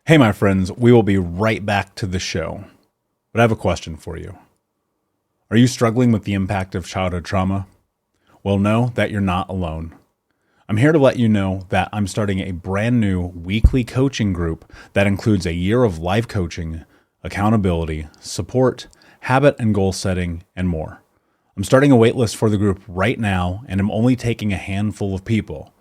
Hey, my friends, we will be right back to the show. But I have a question for you. Are you struggling with the impact of childhood trauma? Well, know that you're not alone. I'm here to let you know that I'm starting a brand new weekly coaching group that includes a year of life coaching, accountability, support, habit and goal setting, and more. I'm starting a waitlist for the group right now, and I'm only taking a handful of people.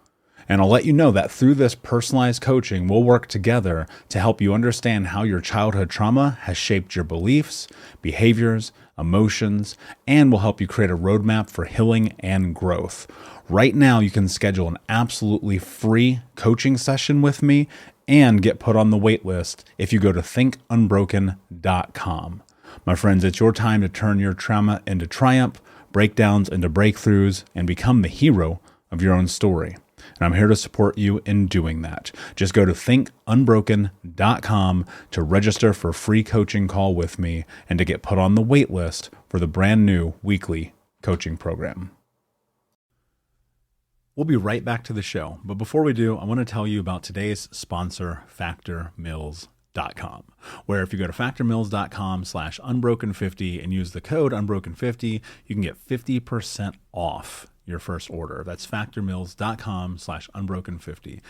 And I'll let you know that through this personalized coaching, we'll work together to help you understand how your childhood trauma has shaped your beliefs, behaviors, emotions, and will help you create a roadmap for healing and growth. Right now, you can schedule an absolutely free coaching session with me and get put on the wait list if you go to thinkunbroken.com. My friends, it's your time to turn your trauma into triumph, breakdowns into breakthroughs, and become the hero of your own story. And I'm here to support you in doing that. Just go to thinkunbroken.com to register for a free coaching call with me and to get put on the wait list for the brand new weekly coaching program. We'll be right back to the show. But before we do, I want to tell you about today's sponsor, factormeals.com, where if you go to factormeals.com/unbroken50 and use the code unbroken50, you can get 50% off your first order. That's factormeals.com/unbroken50.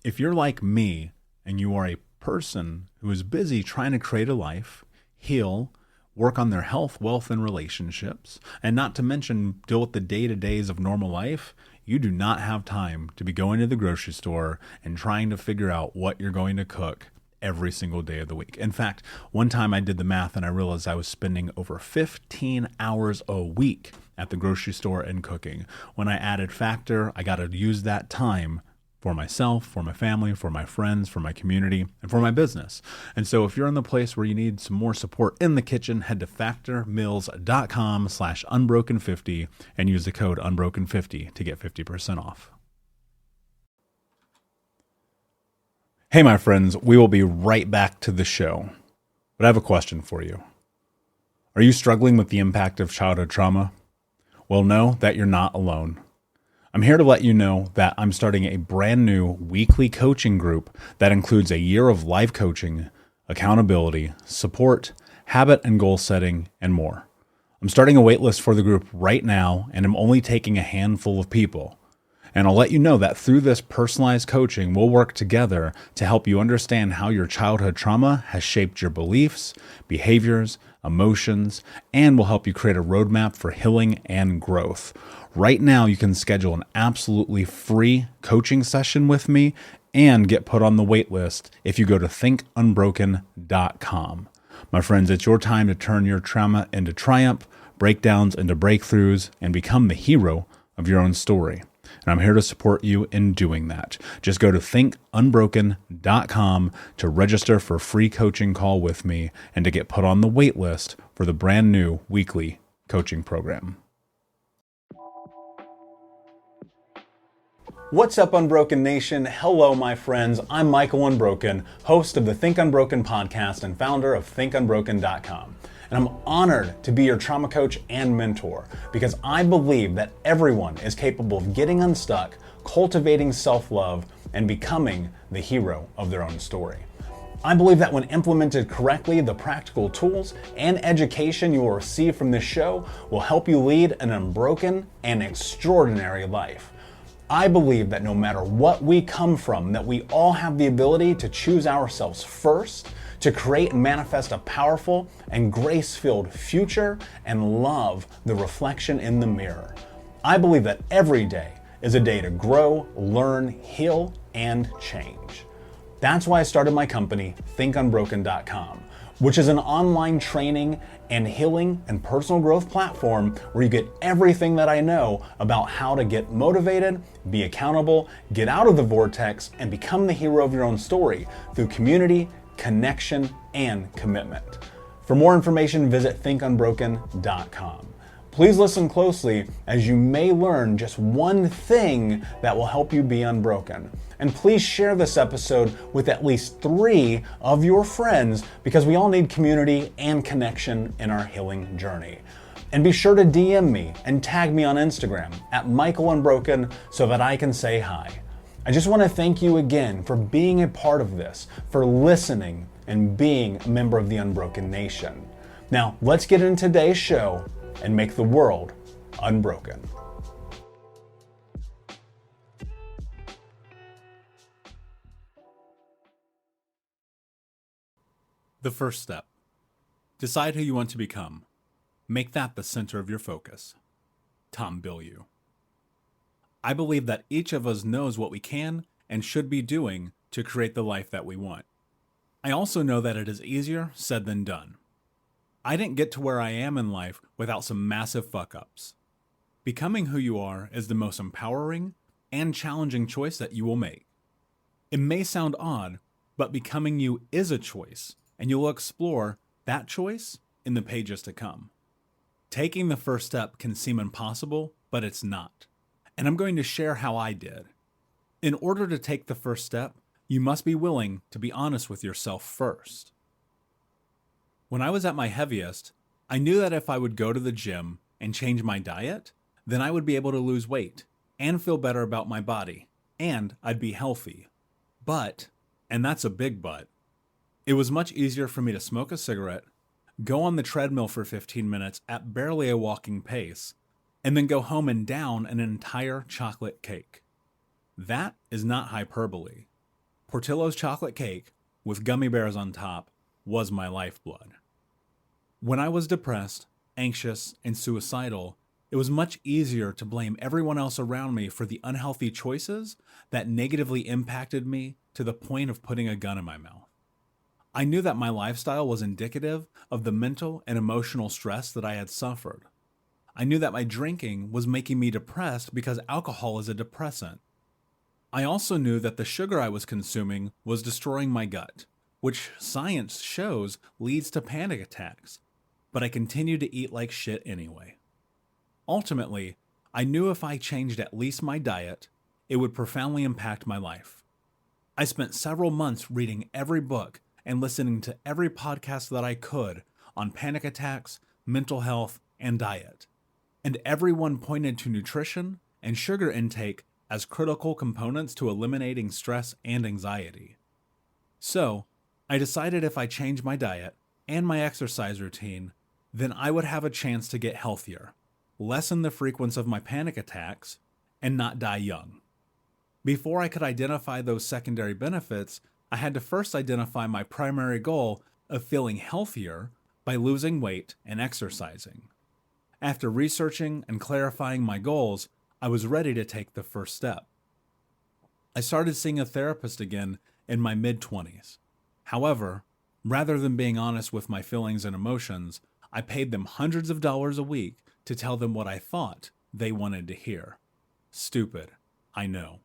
If you're like me and you are a person who is busy trying to create a life, heal, work on their health, wealth, and relationships, and not to mention deal with the day-to-days of normal life, you do not have time to be going to the grocery store and trying to figure out what you're going to cook every single day of the week. In fact, one time I did the math and I realized I was spending over 15 hours a week at the grocery store and cooking. When I added Factor, I got to use that time for myself, for my family, for my friends, for my community, and for my business. And so if you're in the place where you need some more support in the kitchen, head to factormeals.com/unbroken50 and use the code unbroken50 to get 50% off. Hey, my friends, we will be right back to the show. But I have a question for you. Are you struggling with the impact of childhood trauma? Well, know that you're not alone. I'm here to let you know that I'm starting a brand new weekly coaching group that includes a year of life coaching, accountability, support, habit and goal setting, and more. I'm starting a waitlist for the group right now, and I'm only taking a handful of people. And I'll let you know that through this personalized coaching, we'll work together to help you understand how your childhood trauma has shaped your beliefs, behaviors, emotions, and will help you create a roadmap for healing and growth. Right now, you can schedule an absolutely free coaching session with me and get put on the wait list if you go to thinkunbroken.com. My friends, it's your time to turn your trauma into triumph, breakdowns into breakthroughs, and become the hero of your own story. And I'm here to support you in doing that. Just go to thinkunbroken.com to register for a free coaching call with me and to get put on the wait list for the brand new weekly coaching program. What's up, Unbroken Nation? Hello, my friends. I'm Michael Unbroken, host of the Think Unbroken podcast and founder of thinkunbroken.com. And I'm honored to be your trauma coach and mentor because I believe that everyone is capable of getting unstuck, cultivating self-love, and becoming the hero of their own story. I believe that when implemented correctly, the practical tools and education you will receive from this show will help you lead an unbroken and extraordinary life. I believe that no matter what we come from, that we all have the ability to choose ourselves first, to create and manifest a powerful and grace-filled future and love the reflection in the mirror. I believe that every day is a day to grow, learn, heal, and change. That's why I started my company, thinkunbroken.com, which is an online training and healing and personal growth platform where you get everything that I know about how to get motivated, be accountable, get out of the vortex, and become the hero of your own story through community, connection, and commitment. For more information, visit thinkunbroken.com. Please listen closely as you may learn just one thing that will help you be unbroken. And please share this episode with at least 3 of your friends because we all need community and connection in our healing journey. And be sure to DM me and tag me on Instagram at Michael Unbroken so that I can say hi. I just want to thank you again for being a part of this, for listening, and being a member of the Unbroken Nation. Now, let's get into today's show and make the world unbroken. The first step. Decide who you want to become. Make that the center of your focus. Tom Bilyeu. I believe that each of us knows what we can and should be doing to create the life that we want. I also know that it is easier said than done. I didn't get to where I am in life without some massive fuck-ups. Becoming who you are is the most empowering and challenging choice that you will make. It may sound odd, but becoming you is a choice, and you'll explore that choice in the pages to come. Taking the first step can seem impossible, but it's not. And I'm going to share how I did. In order to take the first step, you must be willing to be honest with yourself first. When I was at my heaviest, I knew that if I would go to the gym and change my diet, then I would be able to lose weight and feel better about my body, and I'd be healthy. But, and that's a big but, it was much easier for me to smoke a cigarette, go on the treadmill for 15 minutes at barely a walking pace, and then go home and down an entire chocolate cake. That is not hyperbole. Portillo's chocolate cake, with gummy bears on top, was my lifeblood. When I was depressed, anxious, and suicidal, it was much easier to blame everyone else around me for the unhealthy choices that negatively impacted me to the point of putting a gun in my mouth. I knew that my lifestyle was indicative of the mental and emotional stress that I had suffered. I knew that my drinking was making me depressed because alcohol is a depressant. I also knew that the sugar I was consuming was destroying my gut, which science shows leads to panic attacks, but I continued to eat like shit anyway. Ultimately, I knew if I changed at least my diet, it would profoundly impact my life. I spent several months reading every book and listening to every podcast that I could on panic attacks, mental health, and diet. And everyone pointed to nutrition and sugar intake as critical components to eliminating stress and anxiety. So, I decided if I changed my diet and my exercise routine, then I would have a chance to get healthier, lessen the frequency of my panic attacks, and not die young. Before I could identify those secondary benefits, I had to first identify my primary goal of feeling healthier by losing weight and exercising. After researching and clarifying my goals, I was ready to take the first step. I started seeing a therapist again in my mid-20s. However, rather than being honest with my feelings and emotions, I paid them hundreds of dollars a week to tell them what I thought they wanted to hear. Stupid, I know.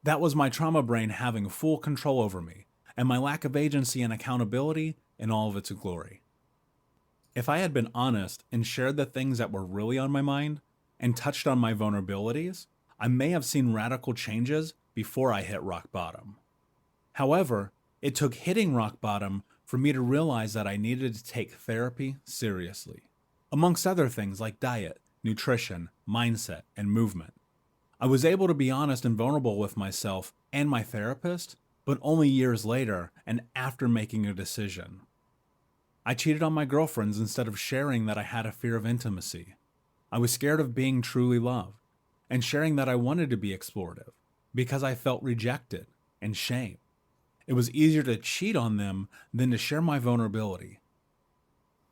That was my trauma brain having full control over me, and my lack of agency and accountability in all of its glory. If I had been honest and shared the things that were really on my mind and touched on my vulnerabilities, I may have seen radical changes before I hit rock bottom. However, it took hitting rock bottom for me to realize that I needed to take therapy seriously, amongst other things like diet, nutrition, mindset, and movement. I was able to be honest and vulnerable with myself and my therapist, but only years later and after making a decision. I cheated on my girlfriends instead of sharing that I had a fear of intimacy. I was scared of being truly loved and sharing that I wanted to be explorative because I felt rejected and shame. It was easier to cheat on them than to share my vulnerability.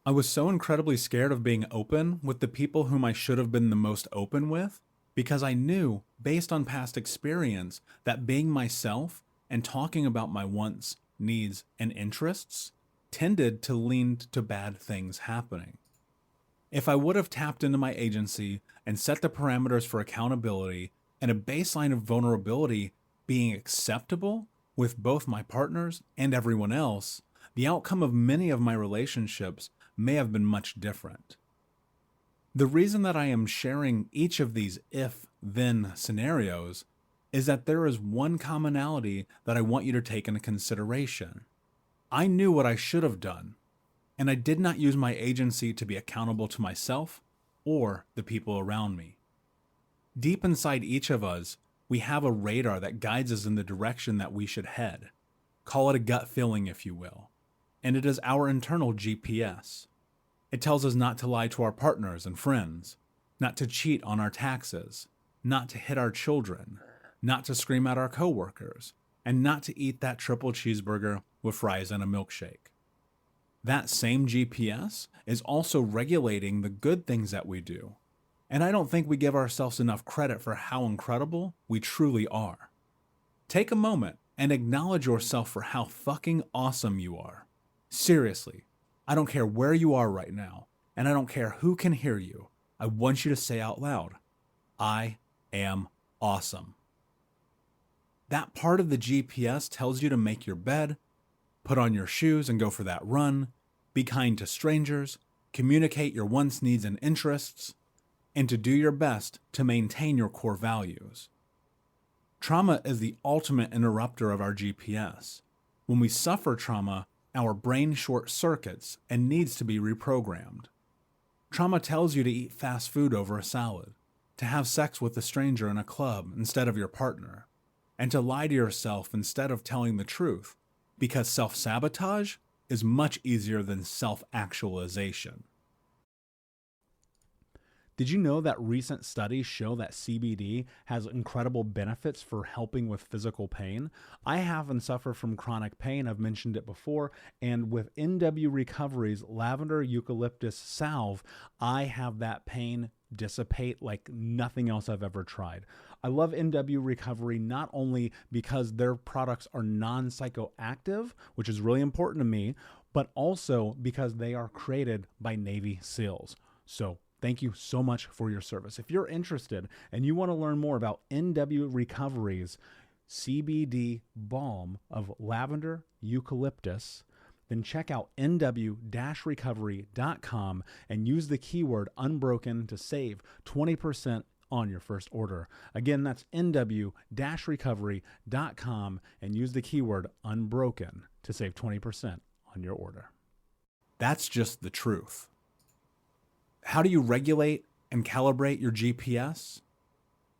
I was so incredibly scared of being open with the people whom I should have been the most open with because I knew, based on past experience, that being myself and talking about my wants, needs, and interests tended to lean to bad things happening. If I would have tapped into my agency and set the parameters for accountability and a baseline of vulnerability being acceptable with both my partners and everyone else, the outcome of many of my relationships may have been much different. The reason that I am sharing each of these if-then scenarios is that there is one commonality that I want you to take into consideration. I knew what I should have done, and I did not use my agency to be accountable to myself or the people around me. Deep inside each of us, we have a radar that guides us in the direction that we should head. Call it a gut feeling, if you will. And it is our internal GPS. It tells us not to lie to our partners and friends, not to cheat on our taxes, not to hit our children, not to scream at our coworkers, and not to eat that triple cheeseburger with fries and a milkshake. That same GPS is also regulating the good things that we do. And I don't think we give ourselves enough credit for how incredible we truly are. Take a moment and acknowledge yourself for how fucking awesome you are. Seriously, I don't care where you are right now, and I don't care who can hear you. I want you to say out loud, I am awesome. That part of the GPS tells you to make your bed, put on your shoes and go for that run, be kind to strangers, communicate your wants, needs, and interests, and to do your best to maintain your core values. Trauma is the ultimate interrupter of our GPS. When we suffer trauma, our brain short circuits and needs to be reprogrammed. Trauma tells you to eat fast food over a salad, to have sex with a stranger in a club instead of your partner, and to lie to yourself instead of telling the truth, because self-sabotage is much easier than self-actualization. Did you know that recent studies show that CBD has incredible benefits for helping with physical pain? I haven't suffered from chronic pain, I've mentioned it before, and with NW Recovery's lavender eucalyptus salve, I have that pain dissipate like nothing else I've ever tried. I love NW Recovery not only because their products are non-psychoactive, which is really important to me, but also because they are created by Navy SEALs. So thank you so much for your service. If you're interested and you want to learn more about NW Recovery's CBD balm of lavender eucalyptus, then check out nw-recovery.com and use the keyword Unbroken to save 20% on your first order. Again, that's nw-recovery.com and use the keyword Unbroken to save 20% on your order. That's just the truth. How do you regulate and calibrate your GPS?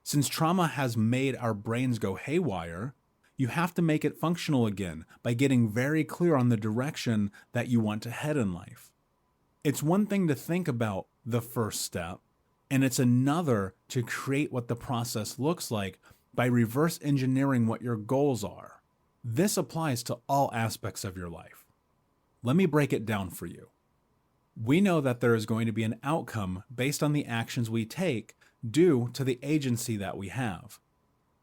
Since trauma has made our brains go haywire, you have to make it functional again by getting very clear on the direction that you want to head in life. It's one thing to think about the first step, and it's another to create what the process looks like by reverse engineering what your goals are. This applies to all aspects of your life. Let me break it down for you. We know that there is going to be an outcome based on the actions we take due to the agency that we have.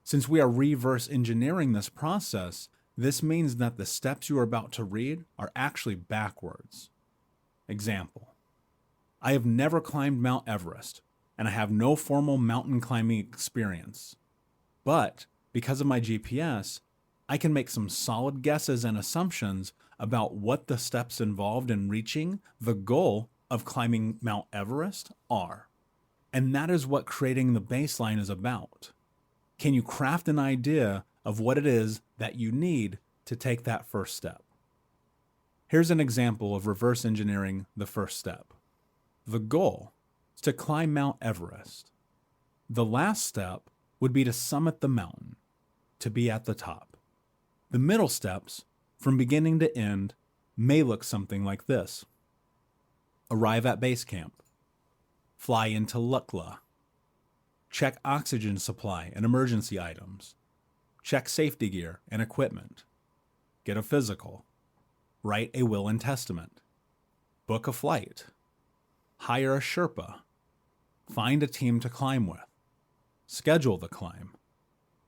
Since we are reverse engineering this process, this means that the steps you are about to read are actually backwards. Example: I have never climbed Mount Everest, and I have no formal mountain climbing experience. But because of my GPS, I can make some solid guesses and assumptions about what the steps involved in reaching the goal of climbing Mount Everest are. And that is what creating the baseline is about. Can you craft an idea of what it is that you need to take that first step? Here's an example of reverse engineering the first step. The goal is to climb Mount Everest. The last step would be to summit the mountain, to be at the top. The middle steps, from beginning to end, may look something like this. Arrive at base camp. Fly into Lukla. Check oxygen supply and emergency items. Check safety gear and equipment. Get a physical. Write a will and testament. Book a flight. Hire a Sherpa. Find a team to climb with. Schedule the climb.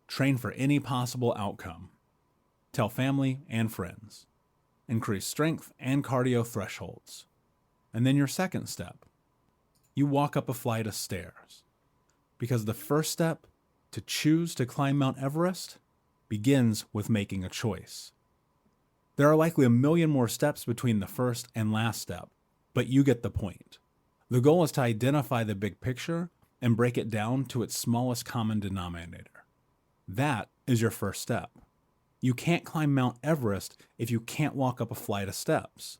Train for any possible outcome. Tell family and friends. Increase strength and cardio thresholds. And then your second step. You walk up a flight of stairs. Because the first step to choose to climb Mount Everest begins with making a choice. There are likely a million more steps between the first and last step, but you get the point. The goal is to identify the big picture and break it down to its smallest common denominator. That is your first step. You can't climb Mount Everest if you can't walk up a flight of steps.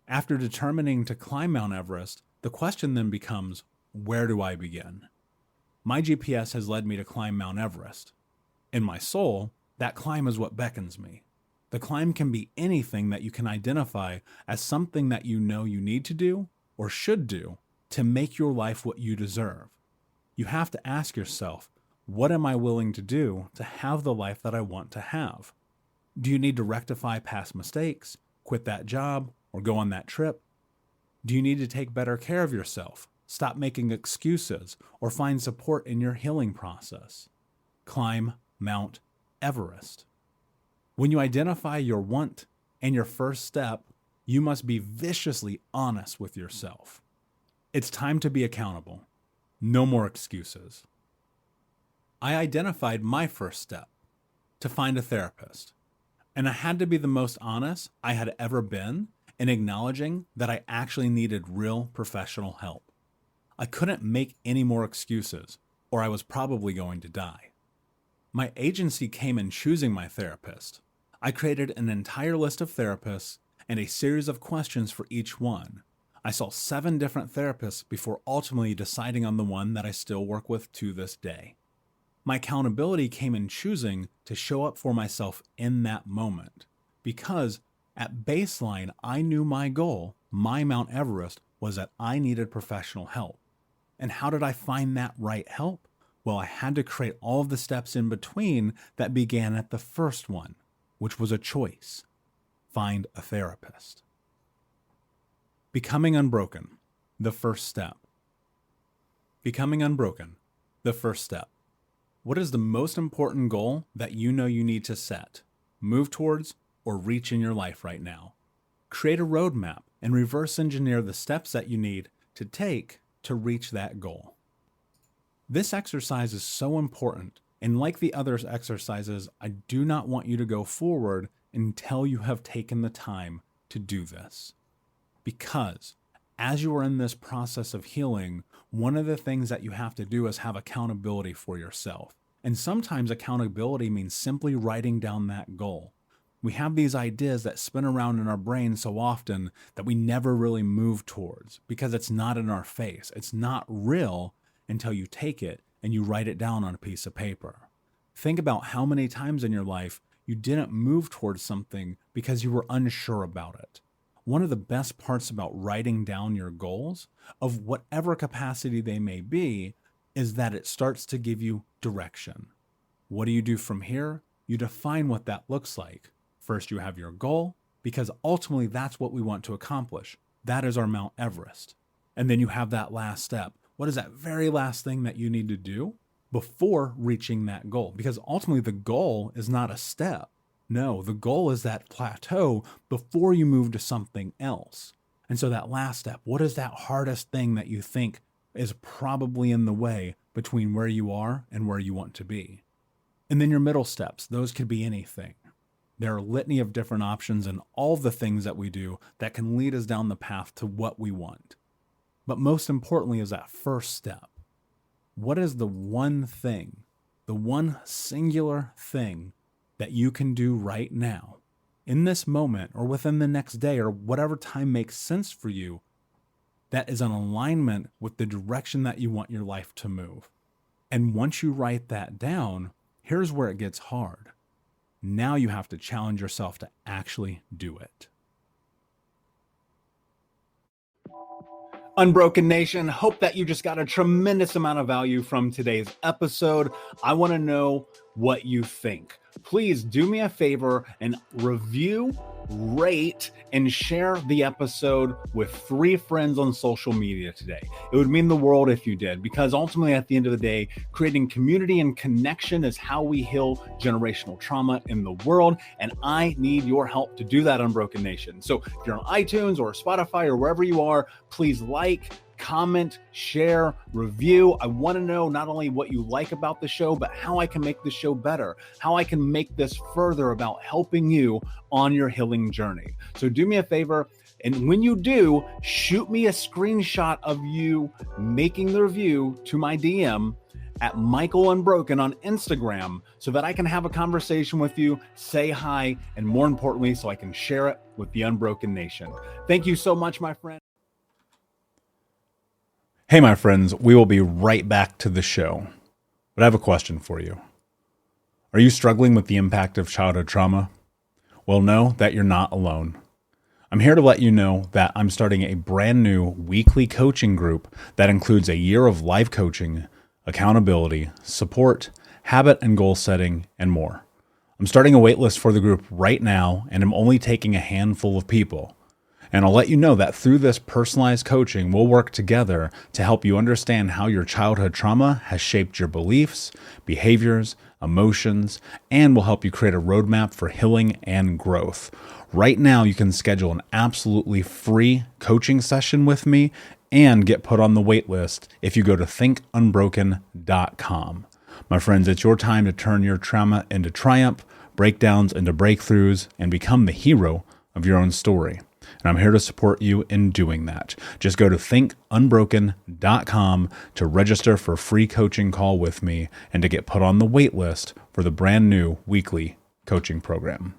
After determining to climb Mount Everest, the question then becomes, where do I begin? My GPS has led me to climb Mount Everest, In my soul, that climb is what beckons me. The climb can be anything that you can identify as something that you know you need to do or should do to make your life what you deserve. You have to ask yourself, what am I willing to do to have the life that I want to have? Do you need to rectify past mistakes, quit that job, or go on that trip? Do you need to take better care of yourself, stop making excuses, or find support in your healing process? Climb Mount Everest. When you identify your want and your first step, you must be viciously honest with yourself. It's time to be accountable. No more excuses. I identified my first step, to find a therapist. And I had to be the most honest I had ever been in acknowledging that I actually needed real professional help. I couldn't make any more excuses, or I was probably going to die. My agency came in choosing my therapist. I created an entire list of therapists and a series of questions for each one. I saw 7 different therapists before ultimately deciding on the one that I still work with to this day. My accountability came in choosing to show up for myself in that moment, because at baseline, I knew my goal, my Mount Everest, was that I needed professional help. And how did I find that right help? Well, I had to create all of the steps in between that began at the first one, which was a choice. Find a therapist. Becoming unbroken, the first step. Becoming unbroken, the first step. What is the most important goal that you know you need to set, move towards, or reach in your life right now? Create a roadmap and reverse engineer the steps that you need to take to reach that goal. This exercise is so important, and like the other exercises, I do not want you to go forward until you have taken the time to do this. Because as you are in this process of healing, one of the things that you have to do is have accountability for yourself. And sometimes accountability means simply writing down that goal. We have these ideas that spin around in our brain so often that we never really move towards because it's not in our face. It's not real until you take it and you write it down on a piece of paper. Think about how many times in your life you didn't move towards something because you were unsure about it. One of the best parts about writing down your goals, of whatever capacity they may be, is that it starts to give you direction. What do you do from here? You define what that looks like. First, you have your goal, because ultimately that's what we want to accomplish. That is our Mount Everest. And then you have that last step. What is that very last thing that you need to do before reaching that goal? Because ultimately the goal is not a step. No, the goal is that plateau before you move to something else. And so that last step, what is that hardest thing that you think is probably in the way between where you are and where you want to be? And then your middle steps, those could be anything. There are a litany of different options and all the things that we do that can lead us down the path to what we want. But most importantly is that first step. What is the one thing, the one singular thing that you can do right now, in this moment or within the next day or whatever time makes sense for you, that is in alignment with the direction that you want your life to move? And once you write that down, here's where it gets hard. Now you have to challenge yourself to actually do it. Unbroken Nation, hope that you just got a tremendous amount of value from today's episode. I want to know what you think. Please do me a favor and review, rate, and share the episode with 3 friends on social media today. It would mean the world if you did, because ultimately at the end of the day, creating community and connection is how we heal generational trauma in the world. And I need your help to do that, Unbroken Nation. So if you're on iTunes or Spotify or wherever you are, please like, comment, share, review. I want to know not only what you like about the show, but how I can make the show better, how I can make this further about helping you on your healing journey. So do me a favor, and when you do, shoot me a screenshot of you making the review to my DM at Michael Unbroken on Instagram so that I can have a conversation with you, say hi, and more importantly, so I can share it with the Unbroken Nation. Thank you so much, my friend. Hey, my friends, we will be right back to the show. But I have a question for you. Are you struggling with the impact of childhood trauma? Well, know that you're not alone. I'm here to let you know that I'm starting a brand new weekly coaching group that includes a year of live coaching, accountability, support, habit and goal setting, and more. I'm starting a waitlist for the group right now, and I'm only taking a handful of people. And I'll let you know that through this personalized coaching, we'll work together to help you understand how your childhood trauma has shaped your beliefs, behaviors, emotions, and will help you create a roadmap for healing and growth. Right now, you can schedule an absolutely free coaching session with me and get put on the wait list if you go to thinkunbroken.com. My friends, it's your time to turn your trauma into triumph, breakdowns into breakthroughs, and become the hero of your own story. And I'm here to support you in doing that. Just go to thinkunbroken.com to register for a free coaching call with me and to get put on the wait list for the brand new weekly coaching program.